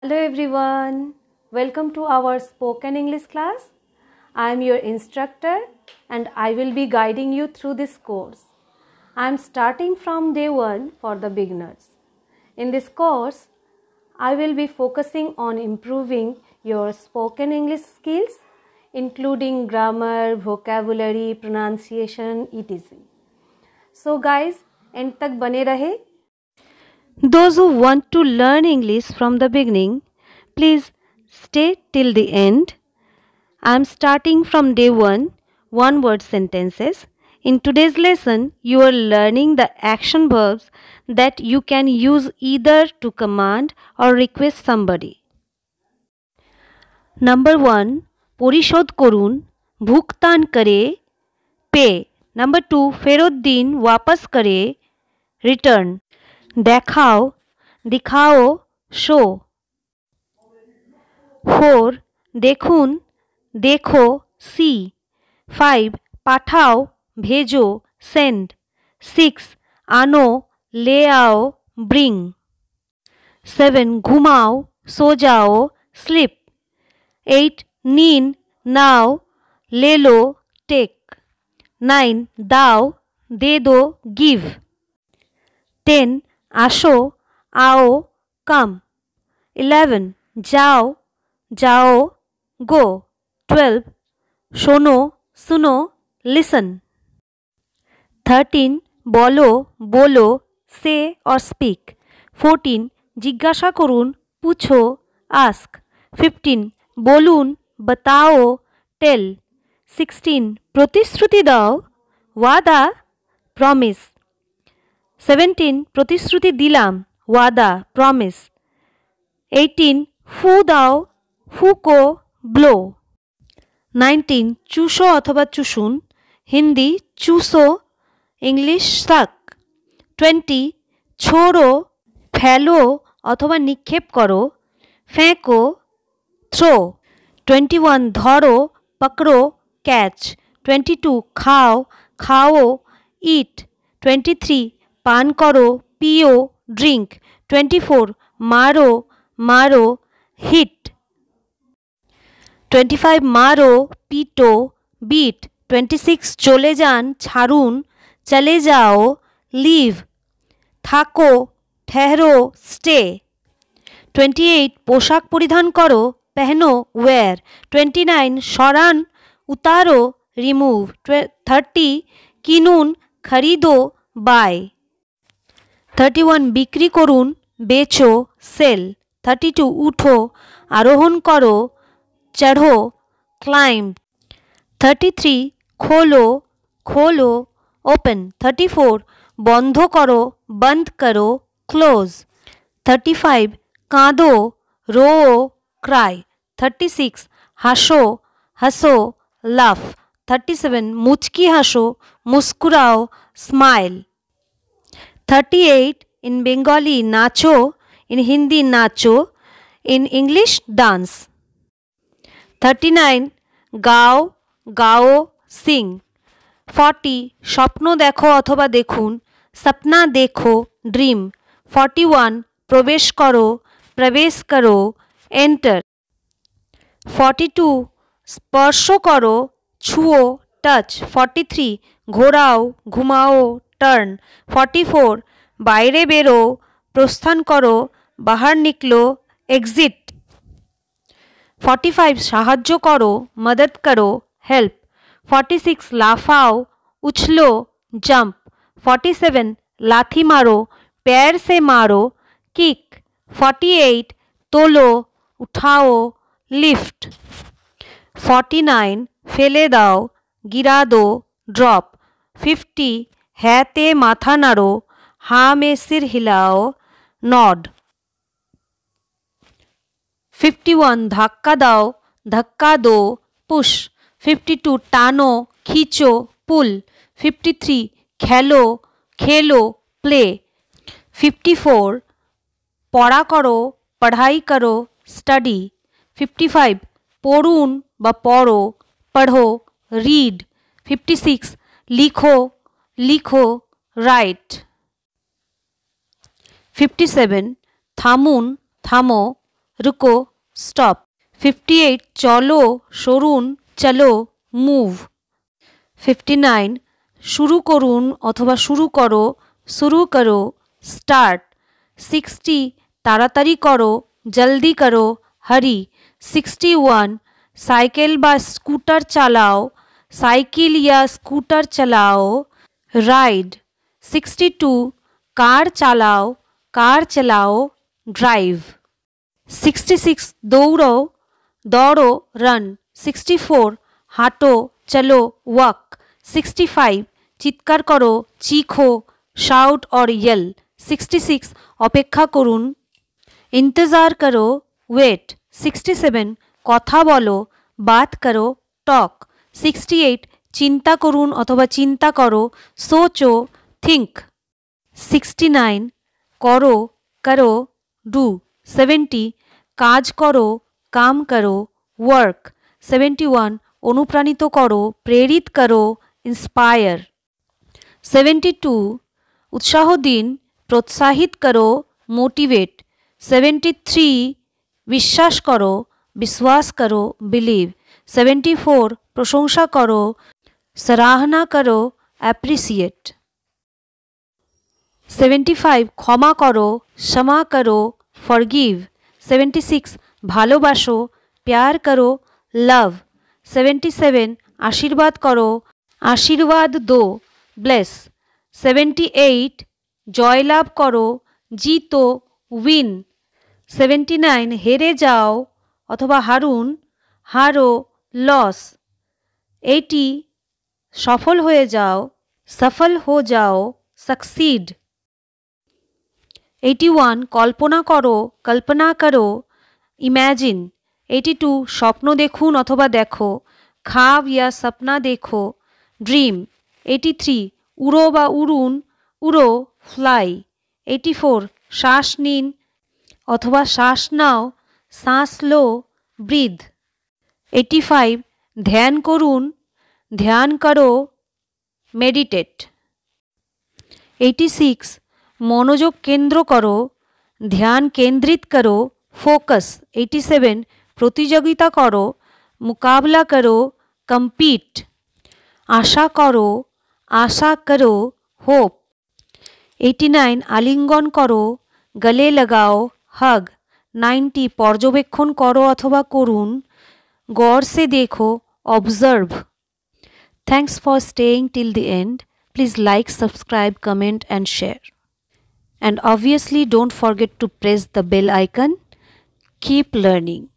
Hello everyone, welcome to our spoken English class. I am your instructor and I will be guiding you through this course. I am starting from day 1 for the beginners. In this course, I will be focusing on improving your spoken English skills including grammar, vocabulary, pronunciation, etc. So guys, end तक बने रहे. Those who want to learn English from the beginning, please stay till the end. I am starting from day 1, one word sentences. In today's lesson, you are learning the action verbs that you can use either to command or request somebody. Number 1, পরিশোধ করুন, ভুগতান করে, pay. Number 2, ফেরত দিন, वापस करे, return. দেখাও, दिखाओ, show. 4, দেখুন, देखो, see. 5, পাঠাও, भेजो, send. 6, आनो, ले आओ, bring. 7, घुमाओ, सो जाओ, sleep. 8, নিন, नाओ, ले लो, take. 9, दाओ, दे दो, give. 10, আসো, आओ, come. 11, যাও, जाओ, go. 12, শোনো, सुनो, listen. 13, বলো, बोलो, say or speak. 14, জিজ্ঞাসা করুন, पूछो, ask. 15, বলুন, बताओ, tell. 16, প্রতিশ্রুতি দাও, ওয়াদা, promise. 17, প্রতিশ্রুতি দিলাম, ওয়াদা, promise. 18, ফু দাও, ফুঁকো, blow. 19, চুষো অথবা চুষুন, হিন্দি চুষো, ইংলিশ সাক. 20, ছোড়ো, ফেলো অথবা নিক্ষেপ করো, ফেঁকো, থ্রো. 21, ধরো, পকড়ো, ক্যাচ. 22, খাও, খাও, ইট. 23, পান করো, পিও, ড্রিঙ্ক. 24, মারো, মারো, হিট. 25, মারো, পিটো, বিট. 26, চলে যান, ছাড়ুন, চলে যাও, লিভ. থাকো, ঠেহরো, স্টে. 28, পোশাক পরিধান করো, পেহনো, ওয়্যার. 29, সরান, উতারো, রিমুভ. 30, কিনুন, খরিদো, বাই. 31, বিক্রি করুন, বেচো, সেল. 32, উঠো, আরোহণ করো, চড়ো, ক্লাইম্ব. 33, খোলো, খোলো, ওপেন. 34, বন্ধ করো, বন্ধ করো, ক্লোজ. 35, কাঁদো, রো, ক্রাই. 36, হাসো, হাসো, লাফ. 37, মুচকি হাসো, মুস্কুরাও, স্মাইল. 38, in Bengali নাচো, in Hindi নাচো, in English dance. 39, গাও, গাও, সিং. 40, স্বপ্ন দেখো অথবা দেখুন, সপনা দেখো, ড্রিম. 41, প্রবেশ করো, প্রবেশ করো, এন্টার. 42, স্পর্শ করো, ছুঁয়ো, টাচ. 43, ঘোরাও, ঘুমাও, টার্ন. 44, বাইরে বেরো, প্রস্থান করো, বাহার নিকলো, এক্সিট. 45, সাহায্য করো, মদদ করো, হেল্প. 46, লাফাও, উছলো, জাম্প. 47, লাথি মারো, पैर से मारो, किक. 48, তোলো, উঠাও, লিফট. 49, ফেলে দাও, গিরা দো, ড্রপ. 50, হ্যাঁতে মাথা নাড়ো, হাঁ মে সির হিলাও, নড. 51, ধাক্কা দাও, ধাক্কা দো, পুশ. 52, টানো, খিচো, পুল. 53, খেলো, খেলো, প্লে. 54, পড়া করো, পড়াই করো, স্টাডি. 55, পড়ুন বা পড়ো, পড়ো, রিড. 56, লিখো, লিখো, রাইট. 57, থামুন, থামো, रुको स्टॉप। 58 चलो सरुन चलो मूव। 59 शुरू करुन अथवा शुरू करो शुरू करो स्टार्ट। 60 ताड़ाताड़ी करो जल्दी करो हरी। 61 साइकिल बा स्कूटर चालाओ साइकिल या स्कूटर चलाओ राइड। 62 कार चलाओ ड्राइव। 66 दौड़ो दौड़ो रन। 64 हाटो चलो वॉक। 65 चित्कार करो चीखो शाउट और येल। 66 अपेक्षा करुन इंतजार करो वेट। 67 कथा बोलो बात करो टॉक। 68 चिंता करुन अथवा चिंता करो सोचो थिंक। 69 करो करो डू। 70 काज करो काम करो वर्क। 71 अनुप्राणित करो प्रेरित करो इंस्पायर। 72 उत्साह दिन प्रोत्साहित करो मोटिवेट। 73 विश्वास करो विश्वास करो बिलीव। 74 प्रशंसा करो सराहना करो एप्रिसिएट। 75 क्षमा करो फॉरगिव। 76 भालोबासो प्यार करो लव। 77 आशीर्वाद करो आशीर्वाद दो ब्लेस। 78 जयलाभ करो जीतो विन। 79 हेरे जाओ अथवा हारुन हारो लॉस। 80 सफल हो जाओ सक्सीड। 81 कल्पना करो इमेजिन। 82 स्वप्न देखुन अथवा देखो खाब या सपना देखो ड्रीम। 83 उड़ो बा उड़ुन उड़ो फ्लाई। 84 श्वास नीन अथवा श्वास नाओ सांस लो ब्रीद। 85 ध्यान करुन ध्यान करो मेडिटेट। 86 मनोयोग केंद्र करो ध्यान केंद्रित करो फोकस। 87 प्रतियोगिता करो मुकाबला करो कम्पीट। आशा करो होप। 89 आलिंगन करो गले लगाओ हग। 90 पर्यवेक्षण करो अथवा करुन गौर से देखो observe. Thanks for staying till the end. Please like, subscribe, comment and share. And obviously don't forget to press the bell icon. Keep learning.